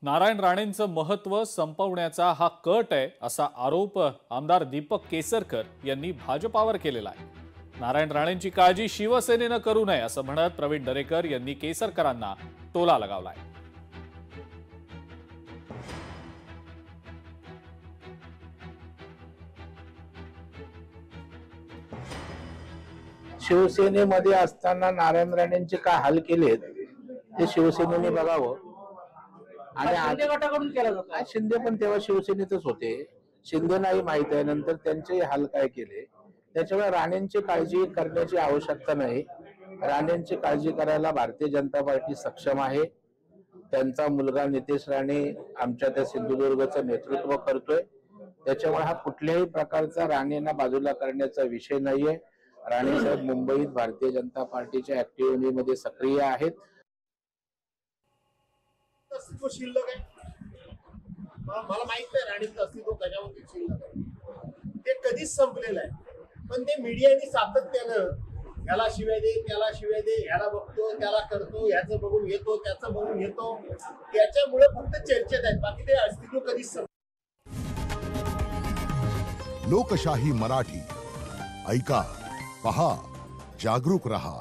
नारायण राणेंचं महत्त्व संपवण्याचा हा कट आहे असा आरोप आमदार दीपक केसरकर यांनी भाजपावर केलेला आहे। नारायण राणेंची काळजी शिवसेनेनं करू नये असं म्हणत प्रवीण दरेकर यांनी केसरकरांना टोला लगावलाय। शिवसेनेमध्ये असताना नारायण राणेंचे काय हाल केलेत ते शिवसेनेने बघावं। आणि शिंदे गटाकडून केला जातो। शिंदे पण तेव्हा शिवसेनेतच होते, शिंदेनाही माहित आहे नंतर त्यांचे हाल काय केले। त्याच्यामुळे राणेंची काळजी करण्याची आवश्यकता नाही। राणेंची काळजी करायला भारतीय जनता पार्टी सक्षम आहे। त्यांचा मुलगा नितेश राणे आमच्या त्या सिंधुदुर्गचं नेतृत्व करतोय। त्याच्यामुळे हा कुठल्याही प्रकारचा राणेंना बाजूला करण्याचा विषय नाहीये। राणे साहेब मुंबईत भारतीय जनता पार्टीच्या ऍक्टिव्हिटीमध्ये सक्रिय आहेत। अस्तित्व शिल्लक आहे, मला माहित नाही राणीचं अस्तित्व कशामध्ये शिल्लक आहे, ते कधीच संपलेलं आहे। पण ते मीडियाने सातत्यानं याला शिव्या दे, त्याला शिव्या दे, याला बघतो, त्याला करतो, याचं बघून घेतो, त्याचं बघून घेतो, त्याच्यामुळे फक्त चर्चेत आहेत, बाकी ते अस्तित्व कधीच संपलं। लोकशाही मराठी ऐका, पहा, जागरूक रहा।